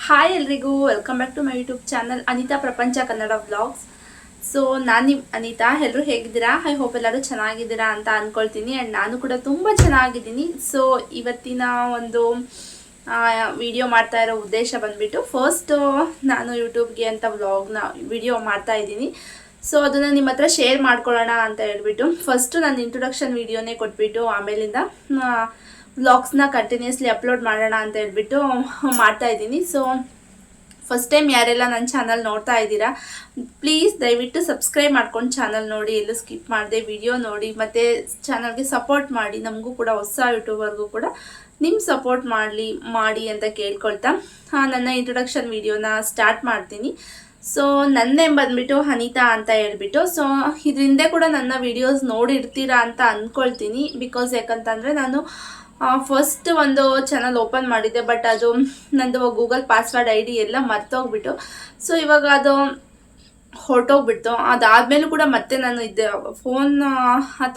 Hi ಎಲ್ರಿಗೂ welcome back to my YouTube channel Anitha Prapancha Kannada vlogs. So ನಾನು ನಿಮ್ಮ ಅನಿತಾ. ಎಲ್ಲರೂ ಹೇಗಿದ್ದೀರಾ? ಐ ಹೋಪ್ ಎಲ್ಲರೂ ಚೆನ್ನಾಗಿದ್ದೀರಾ ಅಂತ ಅಂದ್ಕೊಳ್ತೀನಿ. ಆ್ಯಂಡ್ ನಾನು ಕೂಡ ತುಂಬ ಚೆನ್ನಾಗಿದ್ದೀನಿ. ಸೊ ಇವತ್ತಿನ ಒಂದು ವಿಡಿಯೋ ಮಾಡ್ತಾ ಇರೋ ಉದ್ದೇಶ ಬಂದುಬಿಟ್ಟು ಫಸ್ಟ್ ನಾನು ಯೂಟ್ಯೂಬ್ಗೆ ಅಂತ ವ್ಲಾಗ್ನ ವಿಡಿಯೋ ಮಾಡ್ತಾ ಇದ್ದೀನಿ. ಸೊ ಅದನ್ನು ನಿಮ್ಮ ಹತ್ರ ಶೇರ್ ಮಾಡ್ಕೊಳ್ಳೋಣ ಅಂತ ಹೇಳ್ಬಿಟ್ಟು ಫಸ್ಟು ನಾನು ಇಂಟ್ರೊಡಕ್ಷನ್ ವಿಡಿಯೋನೇ ಕೊಟ್ಬಿಟ್ಟು ಆಮೇಲಿಂದ ವ್ಲಾಗ್ಸ್ನ ಕಂಟಿನ್ಯೂಸ್ಲಿ ಅಪ್ಲೋಡ್ ಮಾಡೋಣ ಅಂತ ಹೇಳ್ಬಿಟ್ಟು ಮಾಡ್ತಾ ಇದ್ದೀನಿ. ಸೊ ಫಸ್ಟ್ ಟೈಮ್ ಯಾರೆಲ್ಲ ನನ್ನ ಚಾನಲ್ ನೋಡ್ತಾ ಇದ್ದೀರಾ ಪ್ಲೀಸ್ ದಯವಿಟ್ಟು ಸಬ್ಸ್ಕ್ರೈಬ್ ಮಾಡ್ಕೊಂಡು ಚಾನಲ್ ನೋಡಿ, ಎಲ್ಲೂ ಸ್ಕಿಪ್ ಮಾಡಿದೆ ವಿಡಿಯೋ ನೋಡಿ, ಮತ್ತು ಚಾನಲ್ಗೆ ಸಪೋರ್ಟ್ ಮಾಡಿ. ನಮಗೂ ಕೂಡ ಹೊಸ ಯೂಟ್ಯೂಬರ್ಗೂ ಕೂಡ ನಿಮ್ಮ ಸಪೋರ್ಟ್ ಮಾಡಿ ಅಂತ ಕೇಳ್ಕೊಳ್ತಾ ನನ್ನ ಇಂಟ್ರೊಡಕ್ಷನ್ ವಿಡಿಯೋನ ಸ್ಟಾರ್ಟ್ ಮಾಡ್ತೀನಿ. ಸೊ ನನ್ನ ನೇಮ್ ಬಂದುಬಿಟ್ಟು ಅನಿತಾ ಅಂತ ಹೇಳ್ಬಿಟ್ಟು. ಸೊ ಇದರಿಂದ ಕೂಡ ನನ್ನ ವಿಡಿಯೋಸ್ ನೋಡಿರ್ತೀರಾ ಅಂತ ಅಂದ್ಕೊಳ್ತೀನಿ. ಬಿಕಾಸ್ ಯಾಕಂತಂದರೆ ನಾನು ಫಸ್ಟ್ ಒಂದು ಚಾನಲ್ ಓಪನ್ ಮಾಡಿದ್ದೆ, ಬಟ್ ಅದು ನಂದು ಗೂಗಲ್ ಪಾಸ್ವರ್ಡ್ ID ಎಲ್ಲ ಮರ್ತೋಗ್ಬಿಟ್ಟು ಸೊ ಇವಾಗ ಅದು ಹೊರಟೋಗ್ಬಿಡ್ತು. ಅದಾದಮೇಲೂ ಕೂಡ ಮತ್ತೆ ನಾನು ಇದ್ದೆ ಫೋನ್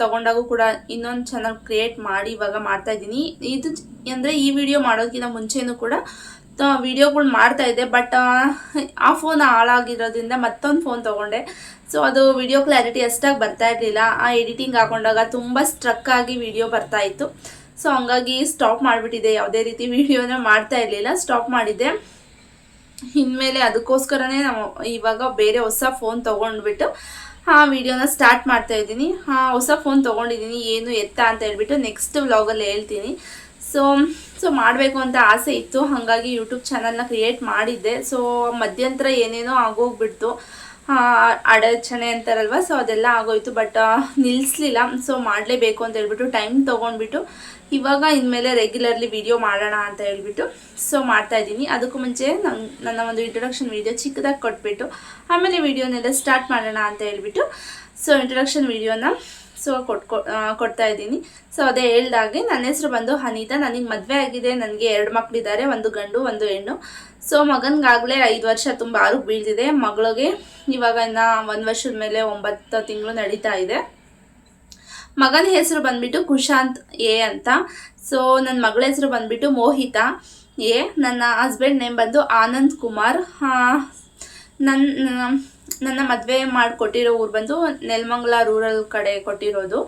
ತೊಗೊಂಡಾಗೂ ಕೂಡ ಇನ್ನೊಂದು ಚಾನಲ್ ಕ್ರಿಯೇಟ್ ಮಾಡಿ ಇವಾಗ ಮಾಡ್ತಾಯಿದ್ದೀನಿ. ಇದು ಅಂದರೆ ಈ ವಿಡಿಯೋ ಮಾಡೋದಕ್ಕಿಂತ ಮುಂಚೆನೂ ಕೂಡ ವಿಡಿಯೋಗಳು ಮಾಡ್ತಾಯಿದ್ದೆ, ಬಟ್ ಆ ಫೋನ್ ಹಾಳಾಗಿರೋದ್ರಿಂದ ಮತ್ತೊಂದು ಫೋನ್ ತೊಗೊಂಡೆ. ಸೊ ಅದು ವಿಡಿಯೋ ಕ್ಲಾರಿಟಿ ಅಷ್ಟಾಗಿ ಬರ್ತಾ ಇರಲಿಲ್ಲ. ಆ ಎಡಿಟಿಂಗ್ ಹಾಕೊಂಡಾಗ ತುಂಬ ಸ್ಟ್ರಕ್ ಆಗಿ ವಿಡಿಯೋ ಬರ್ತಾಯಿತ್ತು. ಸೊ ಹಂಗಾಗಿ ಸ್ಟಾಪ್ ಮಾಡಿಬಿಟ್ಟಿದೆ, ಯಾವುದೇ ರೀತಿ ವಿಡಿಯೋನ ಮಾಡ್ತಾ ಇರಲಿಲ್ಲ, ಸ್ಟಾಪ್ ಮಾಡಿದ್ದೆ. ಇನ್ಮೇಲೆ ಅದಕ್ಕೋಸ್ಕರನೇ ನಾವು ಇವಾಗ ಬೇರೆ ಹೊಸ ಫೋನ್ ತೊಗೊಂಡ್ಬಿಟ್ಟು ಆ ವಿಡಿಯೋನ ಸ್ಟಾರ್ಟ್ ಮಾಡ್ತಾ ಇದ್ದೀನಿ. ಹೊಸ ಫೋನ್ ತೊಗೊಂಡಿದ್ದೀನಿ, ಏನು ಎತ್ತ ಅಂತ ಹೇಳ್ಬಿಟ್ಟು ನೆಕ್ಸ್ಟ್ ವ್ಲಾಗಲ್ಲಿ ಹೇಳ್ತೀನಿ. ಸೊ ಮಾಡಬೇಕು ಅಂತ ಆಸೆ ಇತ್ತು, ಹಾಗಾಗಿ ಯೂಟ್ಯೂಬ್ ಚಾನಲ್ನ ಕ್ರಿಯೇಟ್ ಮಾಡಿದ್ದೆ. ಸೊ ಮಧ್ಯಂತರ ಏನೇನೋ ಆಗೋಗ್ಬಿಡ್ತು, ಅಡಚಣೆ ಅಂತಾರಲ್ವ, ಸೊ ಅದೆಲ್ಲ ಆಗೋಯ್ತು. ಬಟ್ ನಿಲ್ಲಿಸಲಿಲ್ಲ. ಸೊ ಮಾಡಲೇಬೇಕು ಅಂತ ಹೇಳ್ಬಿಟ್ಟು ಟೈಮ್ ತೊಗೊಂಡ್ಬಿಟ್ಟು ಇವಾಗ ಇನ್ಮೇಲೆ ರೆಗ್ಯುಲರ್ಲಿ ವಿಡಿಯೋ ಮಾಡೋಣ ಅಂತ ಹೇಳ್ಬಿಟ್ಟು ಸೊ ಮಾಡ್ತಾಯಿದ್ದೀನಿ. ಅದಕ್ಕೂ ಮುಂಚೆ ನನ್ನ ಒಂದು ಇಂಟ್ರೊಡಕ್ಷನ್ ವಿಡಿಯೋ ಚಿಕ್ಕದಾಗಿ ಕೊಟ್ಬಿಟ್ಟು ಆಮೇಲೆ ವಿಡಿಯೋನೆಲ್ಲ ಸ್ಟಾರ್ಟ್ ಮಾಡೋಣ ಅಂತ ಹೇಳ್ಬಿಟ್ಟು ಸೊ ಇಂಟ್ರೊಡಕ್ಷನ್ ವಿಡಿಯೋನ ಸೊ ಕೊಡ್ತಾ ಇದ್ದೀನಿ. ಸೊ ಅದೇ ಹೇಳ್ದಾಗೆ ನನ್ನ ಹೆಸರು ಬಂದು ಅನಿತಾ. ನನಗೆ ಮದುವೆ ಆಗಿದೆ, ನನಗೆ 2 ಮಕ್ಕಳಿದ್ದಾರೆ, ಒಂದು ಗಂಡು ಒಂದು ಹೆಣ್ಣು. ಸೊ ಮಗನಿಗಾಗಲೇ 5 ವರ್ಷ ತುಂಬ 6ಕ್ಕೆ ಬೀಳ್ತಿದೆ. ಮಗಳಿಗೆ ಇವಾಗ ಇನ್ನು 1 ವರ್ಷದ ಮೇಲೆ 9 ತಿಂಗಳು ನಡೀತಾ ಇದೆ. ಮಗನ ಹೆಸರು ಬಂದ್ಬಿಟ್ಟು ಕುಶಾಂತ್ A ಅಂತ. ಸೊ ನನ್ನ ಮಗಳ ಹೆಸರು ಬಂದ್ಬಿಟ್ಟು ಮೋಹಿತಾ A. ನನ್ನ ಹಸ್ಬೆಂಡ್ ನೇಮ್ ಬಂದು ಆನಂದ್ ಕುಮಾರ್. ನನ್ನ ಮದುವೆ ಮಾಡಿಕೊಟ್ಟಿರೋ ಊರು ಬಂದು ನೆಲಮಂಗಲ ರೂರಲ್ ಕಡೆ ಕೊಟ್ಟಿರೋದು.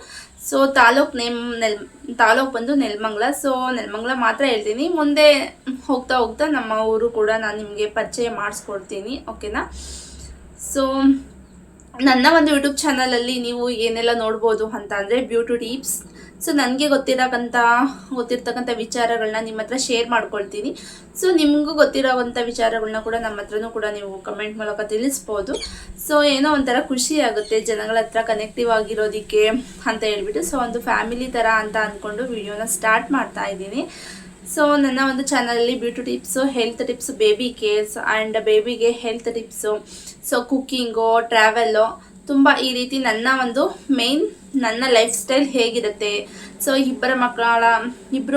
ಸೊ ತಾಲೂಕು ಬಂದು ನೆಲಮಂಗಲ. ಸೊ ನೆಲಮಂಗಲ ಮಾತ್ರ ಹೇಳ್ತೀನಿ, ಮುಂದೆ ಹೋಗ್ತಾ ಹೋಗ್ತಾ ನಮ್ಮ ಊರು ಕೂಡ ನಾನು ನಿಮಗೆ ಪರಿಚಯ ಮಾಡಿಸ್ಕೊಡ್ತೀನಿ, ಓಕೆನಾ. ಸೊ ನನ್ನ ಒಂದು ಯೂಟ್ಯೂಬ್ ಚಾನಲಲ್ಲಿ ನೀವು ಏನೆಲ್ಲ ನೋಡ್ಬೋದು ಅಂತ ಅಂದರೆ ಬ್ಯೂಟಿ ಟಿಪ್ಸ್. ಸೊ ನನಗೆ ಗೊತ್ತಿರ್ತಕ್ಕಂಥ ವಿಚಾರಗಳನ್ನ ನಿಮ್ಮ ಹತ್ರ ಶೇರ್ ಮಾಡ್ಕೊಳ್ತೀನಿ. ಸೊ ನಿಮಗೂ ಗೊತ್ತಿರೋವಂಥ ವಿಚಾರಗಳನ್ನ ಕೂಡ ನಮ್ಮ ಹತ್ರನೂ ಕೂಡ ನೀವು ಕಮೆಂಟ್ ಮೂಲಕ ತಿಳಿಸ್ಬೋದು. ಸೊ ಏನೋ ಒಂಥರ ಖುಷಿ ಆಗುತ್ತೆ ಜನಗಳ ಹತ್ರ ಕನೆಕ್ಟಿವ್ ಆಗಿರೋದಕ್ಕೆ ಅಂತ ಹೇಳ್ಬಿಟ್ಟು. ಸೊ ಒಂದು ಫ್ಯಾಮಿಲಿ ಥರ ಅಂತ ಅಂದ್ಕೊಂಡು ವಿಡಿಯೋನ ಸ್ಟಾರ್ಟ್ ಮಾಡ್ತಾ ಇದ್ದೀನಿ. ಸೊ ನನ್ನ ಒಂದು ಚಾನಲಲ್ಲಿ beauty tips, health tips, baby cares and ಬೇಬಿಗೆ health tips, so cooking, travel, ತುಂಬ ಈ ರೀತಿ ನನ್ನ ಲೈಫ್ ಸ್ಟೈಲ್ ಹೇಗಿರುತ್ತೆ, ಸೊ ಇಬ್ಬರು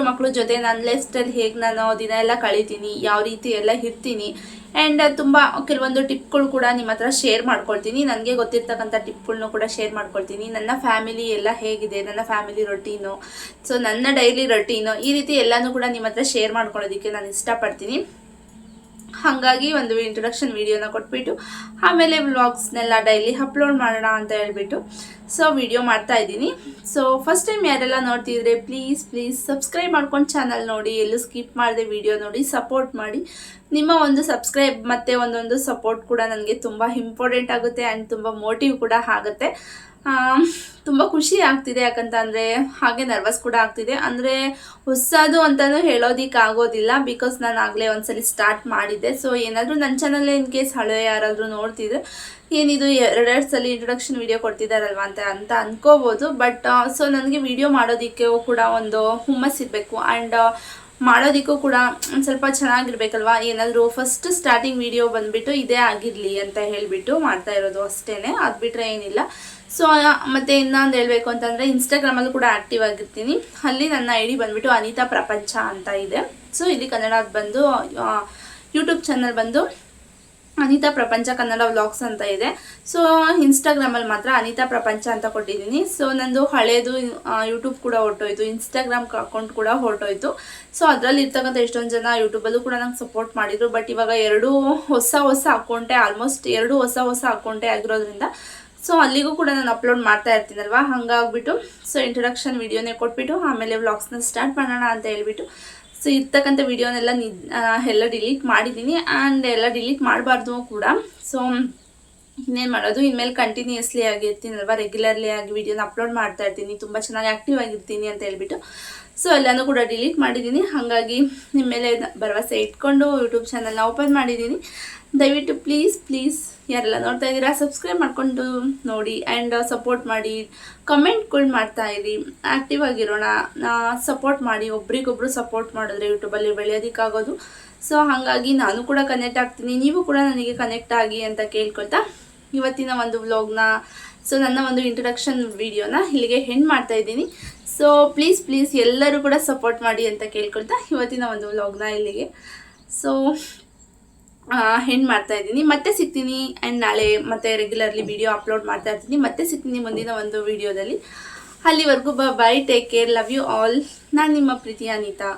ಮಕ್ಕಳ ಜೊತೆ ನನ್ನ ಲೈಫ್ ಸ್ಟೈಲ್ ಹೇಗೆ ನಾನು ದಿನ ಎಲ್ಲ ಕಳಿತೀನಿ, ಯಾವ ರೀತಿ ಎಲ್ಲ ಇರ್ತೀನಿ, ಆ್ಯಂಡ್ ತುಂಬ ಕೆಲವೊಂದು ಟಿಪ್ಗಳು ಕೂಡ ನಿಮ್ಮ ಹತ್ರ ಶೇರ್ ಮಾಡ್ಕೊಳ್ತೀನಿ. ನನಗೆ ಗೊತ್ತಿರ್ತಕ್ಕಂಥ ಟಿಪ್ಗಳನ್ನೂ ಕೂಡ ಶೇರ್ ಮಾಡ್ಕೊಳ್ತೀನಿ. ನನ್ನ ಫ್ಯಾಮಿಲಿ ಎಲ್ಲ ಹೇಗಿದೆ, ನನ್ನ ಫ್ಯಾಮಿಲಿ ರೊಟೀನು, ಸೊ ನನ್ನ ಡೈಲಿ ರೊಟೀನು, ಈ ರೀತಿ ಎಲ್ಲನೂ ಕೂಡ ನಿಮ್ಮ ಹತ್ರ ಶೇರ್ ಮಾಡ್ಕೊಳ್ಳೋದಕ್ಕೆ ನಾನು ಇಷ್ಟಪಡ್ತೀನಿ. ಹಾಗಾಗಿ ಒಂದು ಇಂಟ್ರೊಡಕ್ಷನ್ ವಿಡಿಯೋನ ಕೊಟ್ಬಿಟ್ಟು ಆಮೇಲೆ ವ್ಲಾಗ್ಸ್ನೆಲ್ಲ ಡೈಲಿ ಅಪ್ಲೋಡ್ ಮಾಡೋಣ ಅಂತ ಹೇಳ್ಬಿಟ್ಟು ಸೊ ವಿಡಿಯೋ ಮಾಡ್ತಾ ಇದ್ದೀನಿ. ಸೊ ಫಸ್ಟ್ ಟೈಮ್ ಯಾರೆಲ್ಲ ನೋಡ್ತಿದ್ರೆ ಪ್ಲೀಸ್ ಸಬ್ಸ್ಕ್ರೈಬ್ ಮಾಡ್ಕೊಂಡು ಚಾನಲ್ ನೋಡಿ, ಎಲ್ಲೂ ಸ್ಕಿಪ್ ಮಾಡದೆ ವಿಡಿಯೋ ನೋಡಿ, ಸಪೋರ್ಟ್ ಮಾಡಿ. ನಿಮ್ಮ ಒಂದು ಸಬ್ಸ್ಕ್ರೈಬ್ ಮತ್ತು ಒಂದೊಂದು ಸಪೋರ್ಟ್ ಕೂಡ ನನಗೆ ತುಂಬ ಇಂಪಾರ್ಟೆಂಟ್ ಆಗುತ್ತೆ ಆ್ಯಂಡ್ ತುಂಬ ಮೋಟಿವ್ ಕೂಡ ಆಗುತ್ತೆ. ತುಂಬ ಖುಷಿ ಆಗ್ತಿದೆ, ಯಾಕಂತಂದರೆ ಹಾಗೆ ನರ್ವಸ್ ಕೂಡ ಆಗ್ತಿದೆ. ಅಂದರೆ ಹೊಸದು ಅಂತಲೂ ಹೇಳೋದಕ್ಕಾಗೋದಿಲ್ಲ, ಬಿಕಾಸ್ ನಾನು ಆಗಲೇ ಒಂದ್ಸಲಿ ಸ್ಟಾರ್ಟ್ ಮಾಡಿದ್ದೆ. ಸೊ ಏನಾದರೂ ನನ್ನ ಚಾನಲ್ ಇನ್ ಕೇಸ್ ಹಳೆ ಯಾರಾದರೂ ನೋಡ್ತಿದ್ರೆ ಏನಿದು 2 ಸಲ ಇಂಟ್ರೊಡಕ್ಷನ್ ವಿಡಿಯೋ ಕೊಡ್ತಿದ್ದಾರಲ್ವ ಅಂತ ಅನ್ಕೋಬೋದು. ಬಟ್ ಸೊ ನನಗೆ ವಿಡಿಯೋ ಮಾಡೋದಕ್ಕೆ ಕೂಡ ಒಂದು ಹುಮ್ಮಸ್ಸಿರಬೇಕು ಆ್ಯಂಡ್ ಮಾಡೋದಕ್ಕೂ ಕೂಡ ಒಂದು ಸ್ವಲ್ಪ ಚೆನ್ನಾಗಿರ್ಬೇಕಲ್ವ. ಏನಾದರೂ ಫಸ್ಟ್ ಸ್ಟಾರ್ಟಿಂಗ್ ವಿಡಿಯೋ ಬಂದುಬಿಟ್ಟು ಇದೇ ಆಗಿರಲಿ ಅಂತ ಹೇಳಿಬಿಟ್ಟು ಮಾಡ್ತಾ ಇರೋದು ಅಷ್ಟೇ, ಅದು ಬಿಟ್ಟರೆ ಏನಿಲ್ಲ. ಸೊ ಮತ್ತು ಇನ್ನೊಂದು ಹೇಳಬೇಕು ಅಂತಂದರೆ ಇನ್ಸ್ಟಾಗ್ರಾಮಲ್ಲೂ ಕೂಡ ಆ್ಯಕ್ಟಿವ್ ಆಗಿರ್ತೀನಿ. ಅಲ್ಲಿ ನನ್ನ ID ಬಂದುಬಿಟ್ಟು ಅನಿತಾ ಪ್ರಪಂಚ ಅಂತ ಇದೆ. ಸೊ ಇಲ್ಲಿ ಕನ್ನಡ ಬಂದು ಯೂಟ್ಯೂಬ್ ಚಾನಲ್ ಬಂದು ಅನಿತಾ ಪ್ರಪಂಚ ಕನ್ನಡ ವ್ಲಾಗ್ಸ್ ಅಂತ ಇದೆ. ಸೊ ಇನ್ಸ್ಟಾಗ್ರಾಮಲ್ಲಿ ಮಾತ್ರ ಅನಿತಾ ಪ್ರಪಂಚ ಅಂತ ಕೊಟ್ಟಿದ್ದೀನಿ. ಸೊ ನಂದು ಹಳೇದು ಯೂಟ್ಯೂಬ್ ಕೂಡ ಹೊರಟೋಯ್ತು, ಇನ್ಸ್ಟಾಗ್ರಾಮ್ ಅಕೌಂಟ್ ಕೂಡ ಹೊರಟೋಯ್ತು. ಸೊ ಅದರಲ್ಲಿ ಇರ್ತಕ್ಕಂಥ ಎಷ್ಟೊಂದು ಜನ ಯೂಟ್ಯೂಬಲ್ಲೂ ಕೂಡ ನಂಗೆ ಸಪೋರ್ಟ್ ಮಾಡಿದರು. ಬಟ್ ಇವಾಗ ಎರಡು ಹೊಸ ಅಕೌಂಟೇ, ಆಲ್ಮೋಸ್ಟ್ ಎರಡು ಹೊಸ ಅಕೌಂಟೇ ಆಗಿರೋದ್ರಿಂದ ಸೊ ಅಲ್ಲಿಗೂ ಕೂಡ ನಾನು ಅಪ್ಲೋಡ್ ಮಾಡ್ತಾ ಇರ್ತೀನಲ್ವ, ಹಾಗಾಗ್ಬಿಟ್ಟು ಸೊ ಇಂಟ್ರೊಡಕ್ಷನ್ ವಿಡಿಯೋನೇ ಕೊಟ್ಬಿಟ್ಟು ಆಮೇಲೆ ವ್ಲಾಗ್ಸ್ನ ಸ್ಟಾರ್ಟ್ ಮಾಡೋಣ ಅಂತ ಹೇಳ್ಬಿಟ್ಟು ಸೊ ಇರ್ತಕ್ಕಂಥ ವಿಡಿಯೋನೆಲ್ಲ ಎಲ್ಲ ಡಿಲೀಟ್ ಮಾಡಿದ್ದೀನಿ. ಆ್ಯಂಡ್ ಎಲ್ಲ ಡಿಲೀಟ್ ಮಾಡಬಾರ್ದು ಕೂಡ. ಸೊ ಇನ್ನೇನು ಮಾಡೋದು, ಇನ್ಮೇಲೆ ಕಂಟಿನ್ಯೂಸ್ಲಿ ಆಗಿರ್ತೀನಲ್ವ, ರೆಗ್ಯುಲರ್ಲಿ ಆಗಿ ವಿಡಿಯೋನ ಅಪ್ಲೋಡ್ ಮಾಡ್ತಾ ಇರ್ತೀನಿ, ತುಂಬ ಚೆನ್ನಾಗಿ ಆ್ಯಕ್ಟಿವ್ ಆಗಿರ್ತೀನಿ ಅಂತ ಹೇಳ್ಬಿಟ್ಟು ಸೊ ಎಲ್ಲನೂ ಕೂಡ ಡಿಲೀಟ್ ಮಾಡಿದ್ದೀನಿ. ಹಾಗಾಗಿ ನಿಮ್ಮ ಮೇಲೆ ಭರವಸೆ ಇಟ್ಕೊಂಡು ಯೂಟ್ಯೂಬ್ ಚಾನಲ್ನ ಓಪನ್ ಮಾಡಿದ್ದೀನಿ. ದಯವಿಟ್ಟು ಪ್ಲೀಸ್ ಯಾರೆಲ್ಲ ನೋಡ್ತಾ ಇದ್ದೀರಾ ಸಬ್ಸ್ಕ್ರೈಬ್ ಮಾಡಿಕೊಂಡು ನೋಡಿ ಆ್ಯಂಡ್ ಸಪೋರ್ಟ್ ಮಾಡಿ, ಕಮೆಂಟ್ಗಳು ಮಾಡ್ತಾಯಿರಿ, ಆ್ಯಕ್ಟಿವ್ ಆಗಿರೋಣ, ಸಪೋರ್ಟ್ ಮಾಡಿ. ಒಬ್ರಿಗೊಬ್ರು ಸಪೋರ್ಟ್ ಮಾಡಿದ್ರೆ ಯೂಟ್ಯೂಬಲ್ಲಿ ಬೆಳೆಯೋದಕ್ಕಾಗೋದು. ಸೊ ಹಾಗಾಗಿ ನಾನು ಕೂಡ ಕನೆಕ್ಟ್ ಆಗ್ತೀನಿ, ನೀವು ಕೂಡ ನನಗೆ ಕನೆಕ್ಟ್ ಆಗಿ ಅಂತ ಕೇಳ್ಕೊಳ್ತಾ ಇವತ್ತಿನ ಒಂದು ವ್ಲಾಗ್ನ ಸೊ ನನ್ನ ಒಂದು ಇಂಟ್ರೊಡಕ್ಷನ್ ವಿಡಿಯೋನ ಇಲ್ಲಿಗೆ ಹೆಣ್ಣು ಮಾಡ್ತಾಯಿದ್ದೀನಿ. ಸೊ ಪ್ಲೀಸ್ ಎಲ್ಲರೂ ಕೂಡ ಸಪೋರ್ಟ್ ಮಾಡಿ ಅಂತ ಕೇಳ್ಕೊಳ್ತಾ ಇವತ್ತಿನ ಒಂದು ವ್ಲಾಗ್ನ ಇಲ್ಲಿಗೆ ಸೊ ಹೆಣ್ಣು ಮಾಡ್ತಾಯಿದ್ದೀನಿ. ಮತ್ತೆ ಸಿಗ್ತೀನಿ ಆ್ಯಂಡ್ ನಾಳೆ ಮತ್ತೆ ರೆಗ್ಯುಲರ್ಲಿ ವಿಡಿಯೋ ಅಪ್ಲೋಡ್ ಮಾಡ್ತಾ ಇರ್ತೀನಿ. ಮತ್ತೆ ಸಿಗ್ತೀನಿ ಮುಂದಿನ ಒಂದು ವಿಡಿಯೋದಲ್ಲಿ. ಅಲ್ಲಿವರೆಗೂ bye, take care, love you all. ನಾನು ನಿಮ್ಮ ಪ್ರೀತಿ ಅನಿತಾ.